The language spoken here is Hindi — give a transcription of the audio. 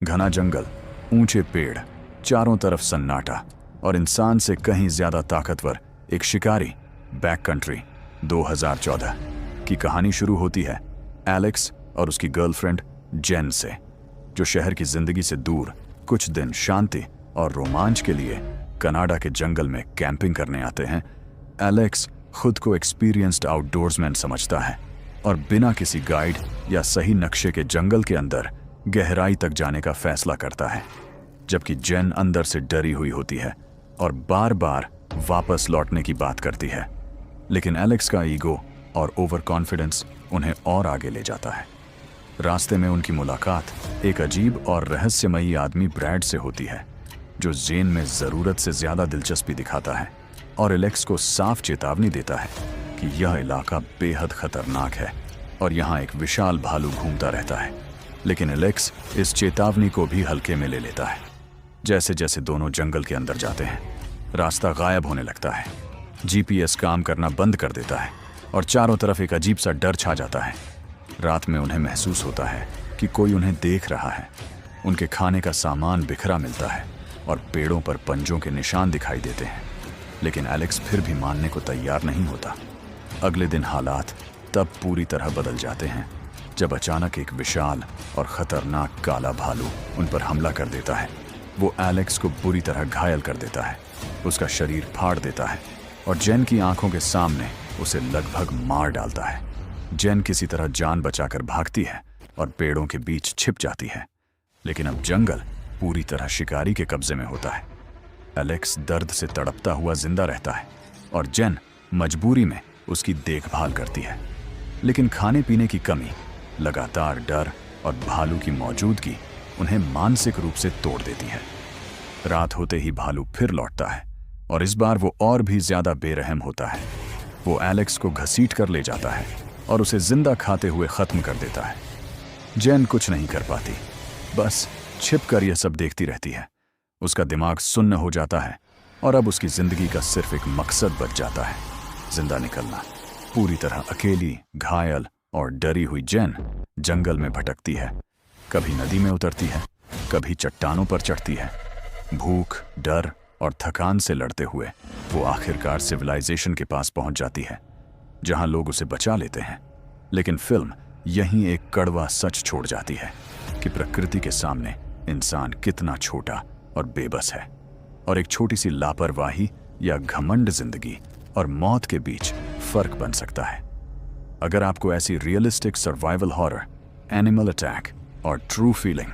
घना जंगल, ऊंचे पेड़, चारों तरफ सन्नाटा और इंसान से कहीं ज्यादा ताकतवर एक शिकारी। बैक कंट्री 2014 की कहानी शुरू होती है एलेक्स और उसकी गर्लफ्रेंड जेन से, जो शहर की जिंदगी से दूर कुछ दिन शांति और रोमांच के लिए कनाडा के जंगल में कैंपिंग करने आते हैं। एलेक्स खुद को एक्सपीरियंस्ड आउटडोर्समैन समझता है और बिना किसी गाइड या सही नक्शे के जंगल के अंदर गहराई तक जाने का फैसला करता है, जबकि जेन अंदर से डरी हुई होती है और बार बार वापस लौटने की बात करती है। लेकिन एलेक्स का ईगो और ओवर कॉन्फिडेंस उन्हें और आगे ले जाता है। रास्ते में उनकी मुलाकात एक अजीब और रहस्यमयी आदमी ब्रैड से होती है, जो जेन में ज़रूरत से ज़्यादा दिलचस्पी दिखाता है और एलेक्स को साफ चेतावनी देता है कि यह इलाका बेहद खतरनाक है और यहाँ एक विशाल भालू घूमता रहता है। लेकिन एलेक्स इस चेतावनी को भी हल्के में ले लेता है। जैसे जैसे दोनों जंगल के अंदर जाते हैं, रास्ता गायब होने लगता है, जीपीएस काम करना बंद कर देता है और चारों तरफ एक अजीब सा डर छा जाता है। रात में उन्हें महसूस होता है कि कोई उन्हें देख रहा है। उनके खाने का सामान बिखरा मिलता है और पेड़ों पर पंजों के निशान दिखाई देते हैं। लेकिन एलेक्स फिर भी मानने को तैयार नहीं होता। अगले दिन हालात तब पूरी तरह बदल जाते हैं जब अचानक एक विशाल और खतरनाक काला भालू उन पर हमला कर देता है। वो एलेक्स को बुरी तरह घायल कर देता है, उसका शरीर फाड़ देता है और जेन की आंखों के सामने उसे लगभग मार डालता है। जेन किसी तरह जान बचाकर भागती है और पेड़ों के बीच छिप जाती है। लेकिन अब जंगल पूरी तरह शिकारी के कब्जे में होता है। एलेक्स दर्द से तड़पता हुआ जिंदा रहता है और जेन मजबूरी में उसकी देखभाल करती है। लेकिन खाने पीने की कमी, लगातार डर और भालू की मौजूदगी उन्हें मानसिक रूप से तोड़ देती है। रात होते ही भालू फिर लौटता है और इस बार वो और भी ज्यादा बेरहम होता है। वो एलेक्स को घसीट कर ले जाता है और उसे जिंदा खाते हुए खत्म कर देता है। जेन कुछ नहीं कर पाती, बस छिप कर यह सब देखती रहती है। उसका दिमाग सुन्न हो जाता है और अब उसकी जिंदगी का सिर्फ एक मकसद बच जाता है, जिंदा निकलना। पूरी तरह अकेली, घायल और डरी हुई जेन जंगल में भटकती है। कभी नदी में उतरती है, कभी चट्टानों पर चढ़ती है। भूख, डर और थकान से लड़ते हुए वो आखिरकार सिविलाइजेशन के पास पहुंच जाती है, जहां लोग उसे बचा लेते हैं। लेकिन फिल्म यहीं एक कड़वा सच छोड़ जाती है कि प्रकृति के सामने इंसान कितना छोटा और बेबस है, और एक छोटी सी लापरवाही या घमंड जिंदगी और मौत के बीच फर्क बन सकता है। अगर आपको ऐसी realistic survival horror, animal attack और ट्रू फीलिंग